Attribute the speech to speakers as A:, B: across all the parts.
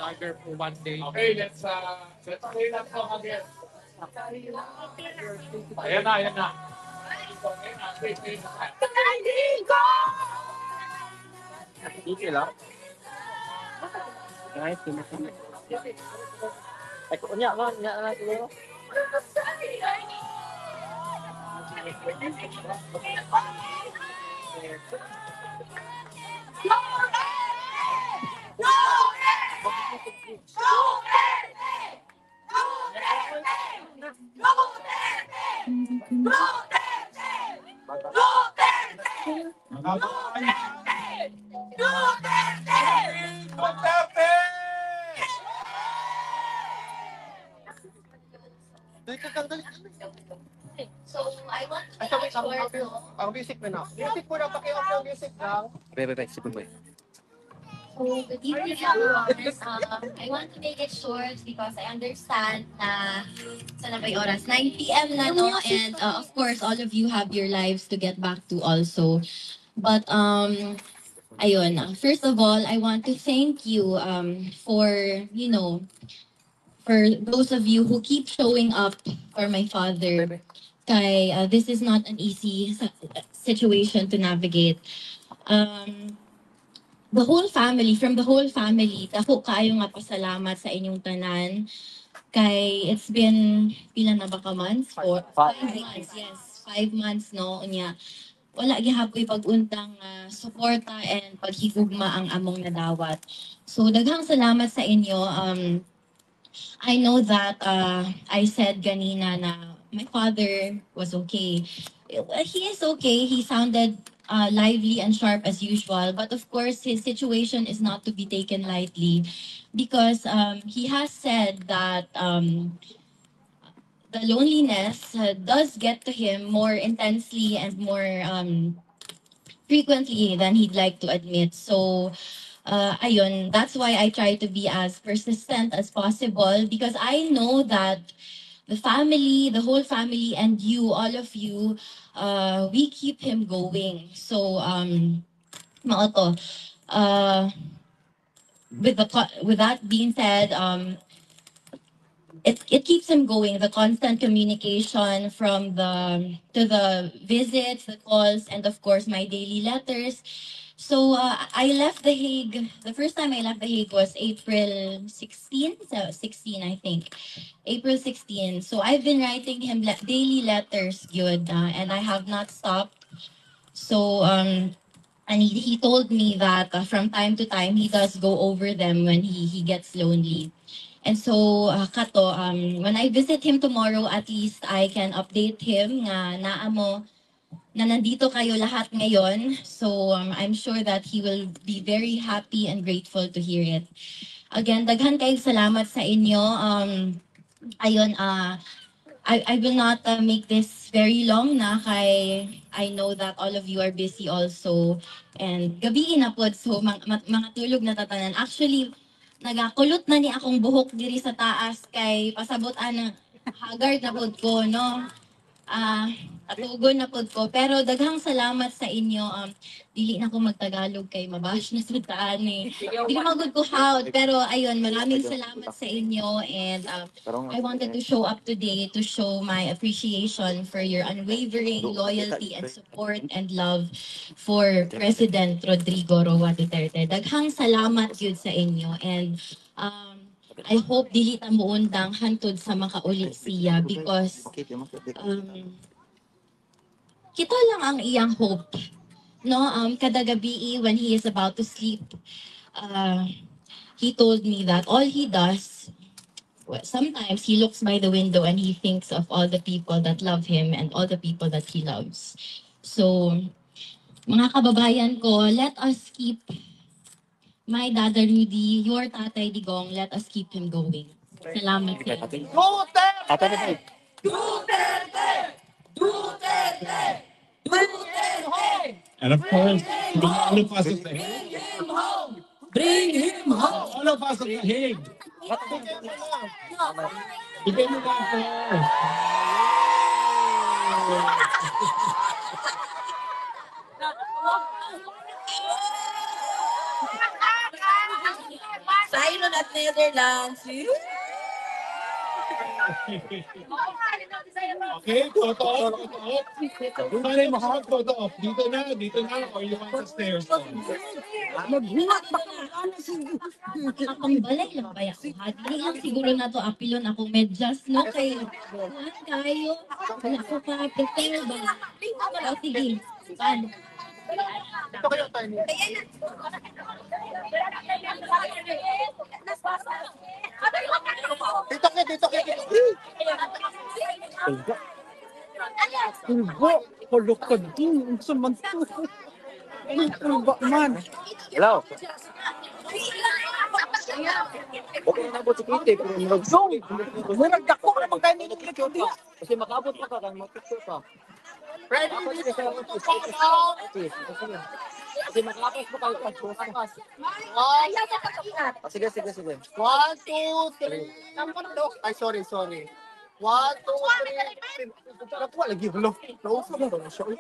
A: vlogger for one day. Okay, let's play that song again. Ayan na, ayan na.
B: Hindi lang. Guys, tumatulog. Ay, kunya na siguro.
C: So, I want to make sure
B: Ang music mo na. Music mo na, paki-off yung music lang. Bye, sipon mo eh.
C: So, good evening, viewers. I want to make it short because I understand na sana ba yung oras? 9 p.m. na, no? And of course, all of you have your lives to get back to also. But, ayun. First of all, I want to thank you for, for those of you who keep showing up for my father. Kay, this is not an easy situation to navigate. The whole family, from the whole family, dako kaayo nga pasalamat sa inyong tanan. Kay it's been, pila na ba ka months? 5 months, yes. 5 months, no? Unya, wala gihapoy pag-untang suporta and paghigugma ang among nadawat. So, daghang salamat sa inyo. I know that I said ganina na my father was okay. He is okay. He sounded lively and sharp as usual. But of course, his situation is not to be taken lightly because he has said that the loneliness does get to him more intensely and more frequently than he'd like to admit. So, ayun, that's why I try to be as persistent as possible because I know that the family, the whole family, and you, all of you, we keep him going. So, mao to. With that being said, it keeps him going. The constant communication from the to the visits, the calls, and of course my daily letters. So I left The Hague. The first time I left The Hague was April 16, so 16 I think. April 16. So I've been writing him daily letters, good, and I have not stopped. So and he told me that from time to time he does go over them when he gets lonely. And so kato when I visit him tomorrow, at least I can update him nga naa mo na nandito kayo lahat ngayon. So I'm sure that he will be very happy and grateful to hear it. Again, daghan kayo salamat sa inyo. Ayun, I will not make this very long na kay I know that all of you are busy also. And gabi na po, so mga tulog na tatanan. Actually, nagakulot na ni akong buhok diri sa taas kay pasabot ng haggard na po ko, no? Atugon na pod ko. Pero daghang salamat sa inyo. Dili na ko magtagalog kay mabash na sa taan eh. Dili magud ko hawd. Pero ayun, maraming salamat sa inyo. And I wanted to show up today to show my appreciation for your unwavering loyalty and support and love for President Rodrigo Roa Duterte. Daghang salamat yun sa inyo. And I hope dili ta muundang hantod sa makauli siya because kita lang ang iyang hope. No, kada gabi when he is about to sleep, he told me that all he does, well, sometimes he looks by the window and he thinks of all the people that love him and all the people that he loves. So, mga kababayan ko, let us keep my Dada Rudy, your Tatay Digong, let us keep him going. Salamat sa inyo.
B: Duterte!
A: And of course, from all of us at The Hague.
B: Bring him home!
A: All of us at The Hague. Bigyan mo lang po.
C: Silent
D: at Netherlands.
A: Okay, photo op, photo op. Everybody mahal, photo op. Dito na, or you want sa stairs?
D: Magbuhat pa ka.
C: Akong balay lang ba ako? Ha? Dili lang siguro na to apilon ako medyas, no? Kay kuhan kayo. Wala ko pa prepare ba? O sige. Paano?
B: Ito kayo, Tiny. Dito kayo, dito kayo.
E: Tulbo, kolokod din. Ang samanto. Ay, tulba man.
B: Hello. Okay na po si Kitty.
E: Murag dako na magkain nila kiti.
B: Kasi makabot pa ka, kang mag-picture pa. Ready? Kasi makapos pa kayo. Sige, sige, sige. 1, 2, 3. Ay, sorry, sorry. 1, 2, 3. Nakuha lagi, hello. Nauso mo ba siya? 1,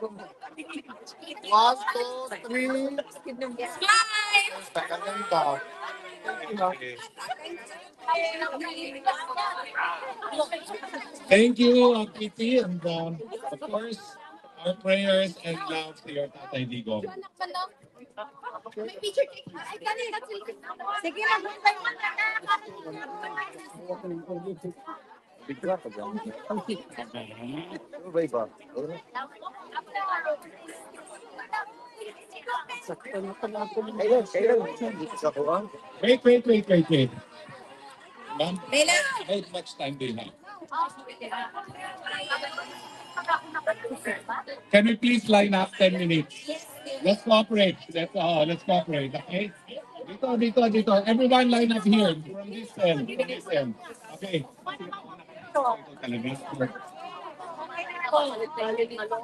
B: 2, 3. Ganda.
A: Thank you, Kitty, and of course, our prayers and love to your Tatay Digong.
F: May picture take. Ay, kanina. Sige, mag-bye mo na.
B: Bigla ka dyan. Bye ba? Kailan? Dito sa kuha?
A: Wait. Ma'am, how much time do you have? Can we please line up 10 minutes? Let's cooperate. Let's cooperate, okay? Dito. Everyone line up here from this end. Okay.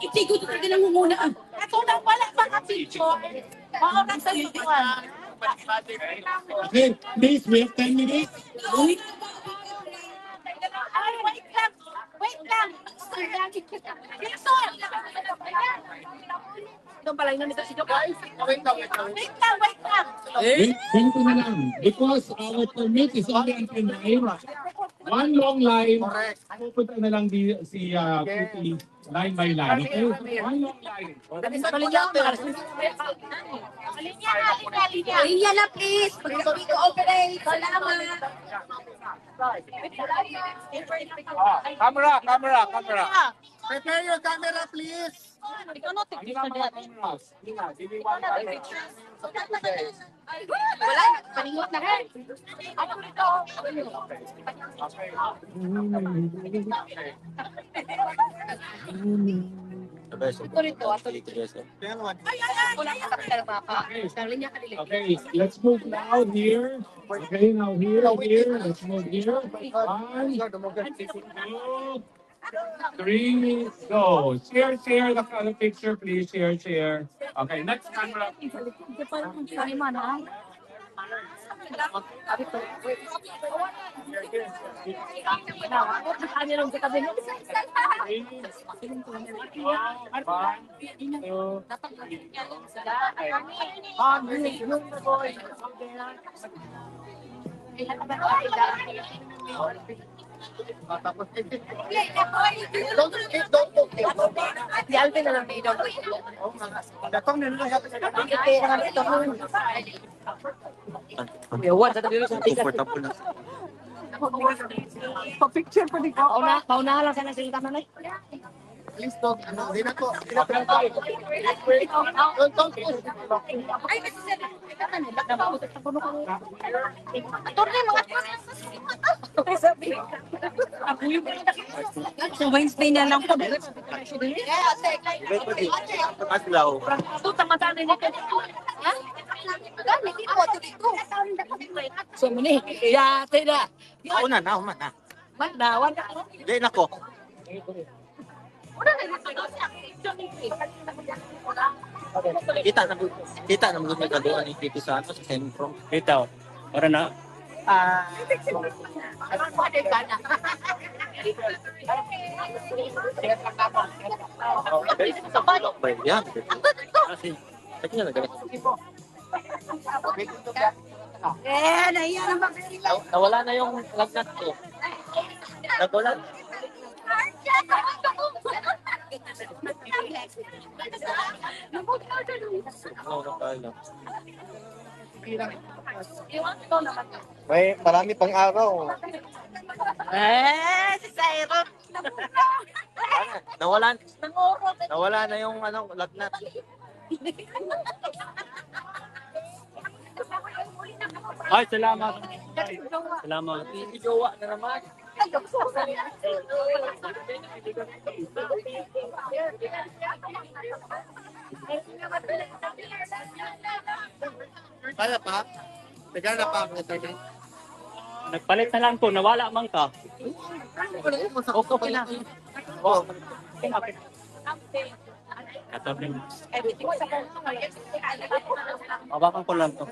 D: Itigo to talaga ng muna. Ito na pala mga picture. Mga nasa ituan.
A: Okay, please, we have 10 minutes.
F: Ay, wait lang. Wait lang.
D: Ito pala yung nandito si Jok.
B: Wait lang.
F: Wait lang.
A: Ganito na lang. Because our permit is only until 9. One long line. Pupunta na lang si Kitty line by line. Okay? One long line.
F: Linya na, please. Pag-cooperate. Salamat.
E: Camera.
B: Prepare your camera, please.
D: Ikaw no,
A: Hindi na mga cameras. Hindi na.
F: Wala. Paningot na ka. Ako nito. Wala ka kapital mapa. Linya ka nila.
A: Okay, let's move now here. Okay, now here. Let's move here. 1, 2, 3, go. Share the picture, please. Share. Okay, next camera.
F: Si Alvin na lang may daw.
D: Yawan, sa tabi sa tigas.
B: Comfortable na.
E: Pa-picture pa di ko.
D: Paunahan lang sana sila tanan ay.
B: Please don't. Hindi na po.
F: Ay, kasi sila. Attorney, mga
D: So Wednesday na lang po. So muni. Ya, tidak.
B: Una na.
D: Mandawan ka.
B: Hindi na ko. Kita na mo kaduan ni Tito sa ano sa sentro.
E: Ito. Para na.
B: Ba yan? Kasi, kanya na ganito.
F: Naiya naman.
B: Nawala na yung lagnat ko. Nawala. Marami pang araw.
F: Si Cyrus.
B: Nawala. Nawala na yung lagnat.
A: Ay, salamat. Salamat.
B: Jowa na naman. Kaya pa? Teka na pa.
A: Nagpalit na lang po, nawala man ka.
B: Okay na. Oh.
A: Katabi. Hawakan ko lang to.